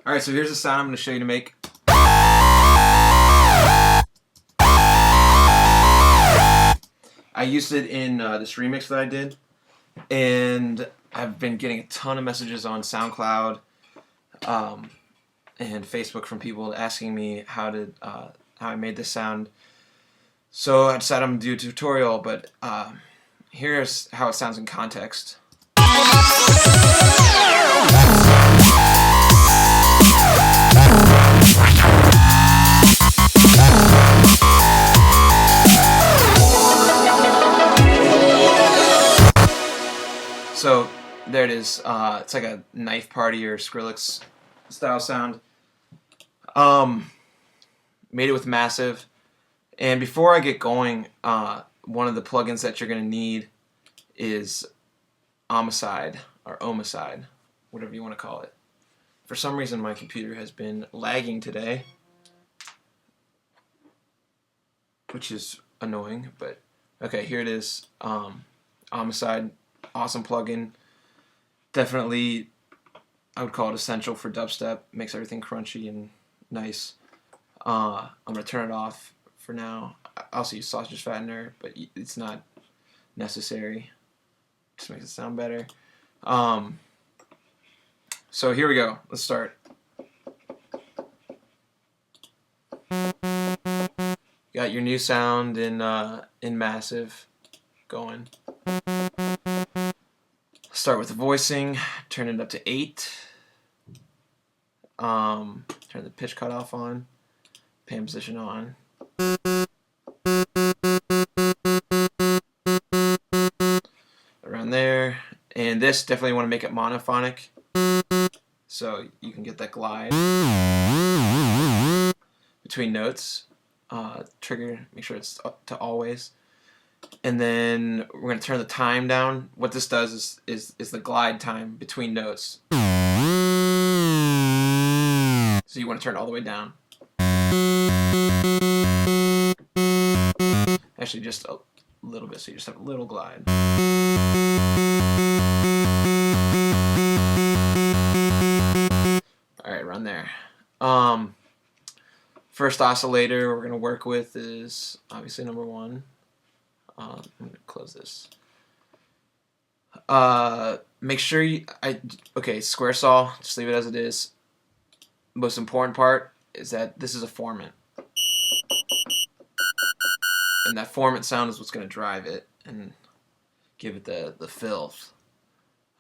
Alright, so here's the sound I'm going to show you to make. I used it in this remix that I did, and I've been getting a ton of messages on SoundCloud and Facebook from people asking me how I made this sound. So I decided I'm going to do a tutorial, but here's how it sounds in context. So there it is. It's like a knife party or Skrillex style sound. Made it with Massive. And before I get going, one of the plugins that you're going to need is Homicide or Homicide, whatever you want to call it. For some reason, my computer has been lagging today, which is annoying, but okay, here it is. Homicide, awesome plugin. Definitely, I would call it essential for dubstep. Makes everything crunchy and nice. I'm going to turn it off for now. I also use sausage fattener, but it's not necessary. Just makes it sound better. So here we go. Let's start. Got your new sound in Massive going. Start with the voicing. Turn it up to 8. Turn the pitch cutoff on. Pan position on. Around there. And this, definitely want to make it monophonic, so you can get that glide between notes. Trigger, make sure it's up to always. And then we're going to turn the time down. What this does is the glide time between notes. So you want to turn it all the way down. Actually, just a little bit, so you just have a little glide. Alright, around there. First oscillator we're going to work with is obviously number 1. I'm going to close this. Make sure okay, square saw, just leave it as it is. Most important part is that this is a Formant. And that Formant sound is what's going to drive it and give it the filth.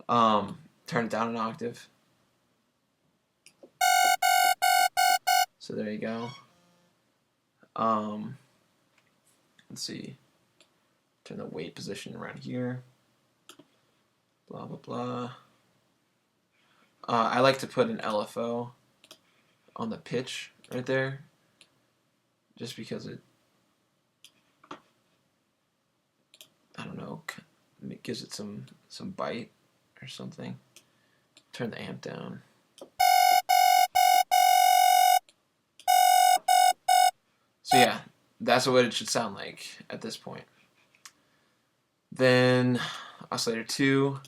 Turn it down an octave. So there you go. Let's see. Turn the weight position around here. Blah, blah, blah. I like to put an LFO on the pitch right there, just because it, I don't know, it gives it some bite or something. Turn the amp down. So yeah, that's what it should sound like at this point. Then oscillator 2,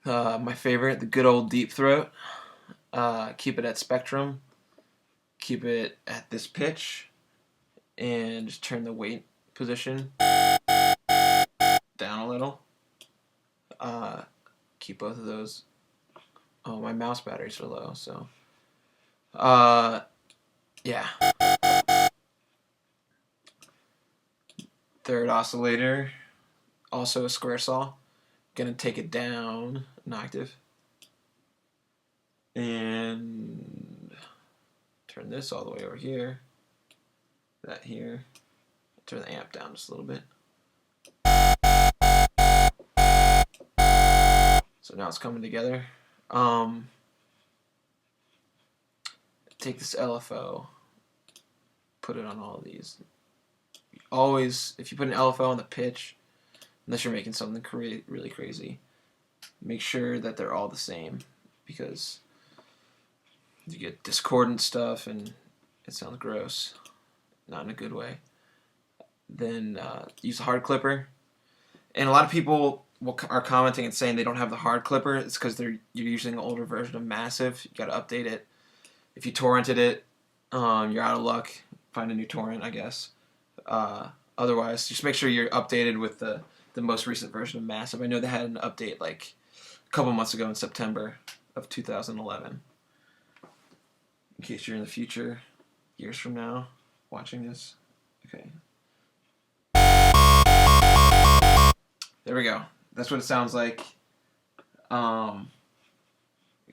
my favorite, the good old deep throat. Keep it at spectrum, keep it at this pitch, and just turn the weight position down a little. Keep both of those. Oh, my mouse batteries are low, so yeah. Third oscillator, also a square saw. Gonna take it down an octave and turn this all the way over here. That here. Turn the amp down just a little bit. So now it's coming together. Take this LFO, put it on all of these. Always, if you put an LFO on the pitch, unless you're making something really crazy, make sure that they're all the same, because you get discordant stuff and it sounds gross, not in a good way. Then use a hard clipper. And a lot of people are commenting and saying they don't have the hard clipper, it's because you're using an older version of Massive. You got to update it. If you torrented it, you're out of luck. Find a new torrent, I guess. Otherwise, just make sure you're updated with the most recent version of Massive. I know they had an update like a couple months ago in September of 2011. In case you're in the future, years from now, watching this. Okay. There we go. That's what it sounds like. You got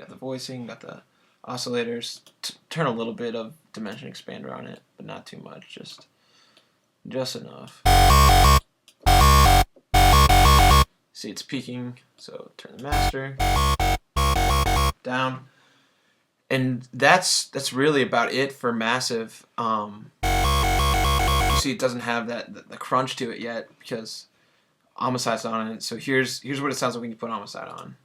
the voicing, got the oscillators. Turn a little bit of dimension expander on it, but not too much. Just enough. See, it's peaking, so turn the master down. And that's really about it for Massive. You see, it doesn't have the crunch to it yet because Homicide's on it. So here's what it sounds like when you put Homicide on.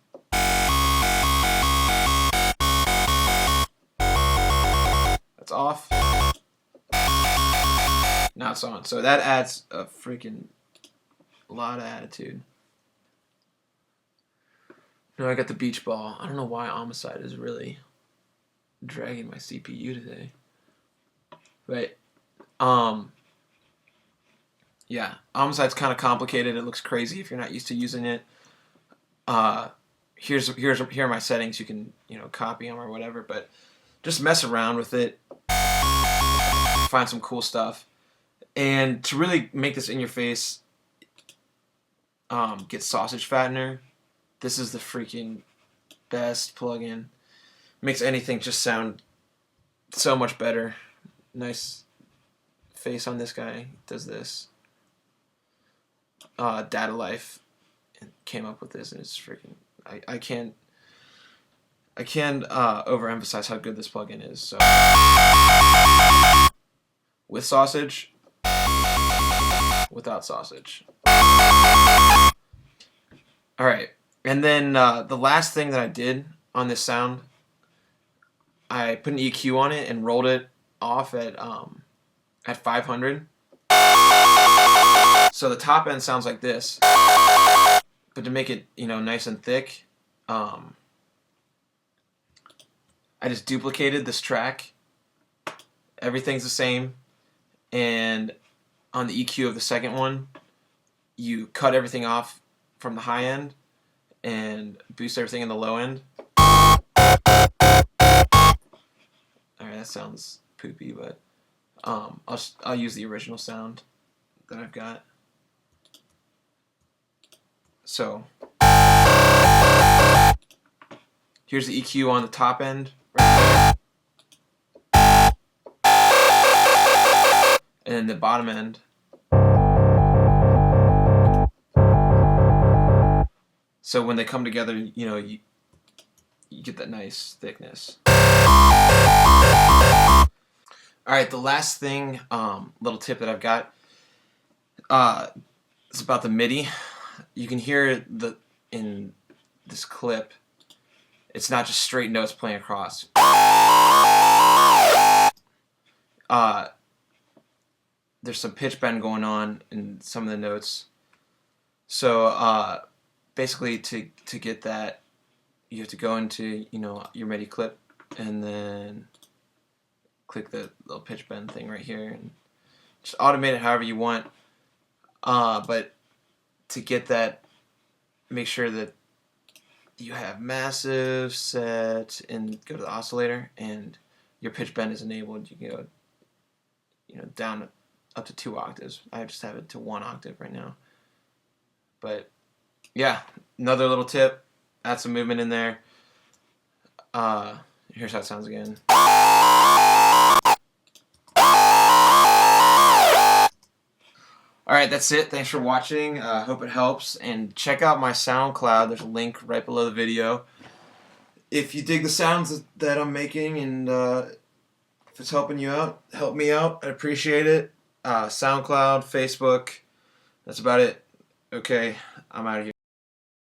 That's off. Now it's on. So that adds a freaking lot of attitude. No, I got the beach ball. I don't know why Homicide is really dragging my CPU today. But yeah, Homicide's kind of complicated. It looks crazy if you're not used to using it. Here are my settings. You can copy them or whatever, but just mess around with it. Find some cool stuff. And to really make this in your face, get Sausage Fattener. This is the freaking best plugin. Makes anything just sound so much better. Nice face on this guy. Does this. Data Life came up with this, and it's freaking. I can't overemphasize how good this plugin is. So with Sausage, without Sausage. All right, and then the last thing that I did on this sound, I put an EQ on it and rolled it off at 500. So the top end sounds like this, but to make it nice and thick, I just duplicated this track. Everything's the same, and on the EQ of the second one, you cut everything off from the high end and boost everything in the low end. Alright, that sounds poopy, but I'll use the original sound that I've got. So here's the EQ on the top end, right there. And then the bottom end. So when they come together, you get that nice thickness. Alright, the last thing, little tip that I've got, is about the MIDI. You can hear in this clip, it's not just straight notes playing across. There's some pitch bend going on in some of the notes. So basically to get that, you have to go into your MIDI clip and then click the little pitch bend thing right here and just automate it however you want. But to get that, make sure that you have Massive set and go to the oscillator and your pitch bend is enabled. You can go down up to 2 octaves. I just have it to 1 octave right now. But yeah, another little tip, add some movement in there. Here's how it sounds again. Alright, that's it. Thanks for watching. Hope it helps. And check out my SoundCloud. There's a link right below the video. If you dig the sounds that I'm making and if it's helping you out, help me out. I appreciate it. SoundCloud, Facebook. That's about it. Okay, I'm out of here.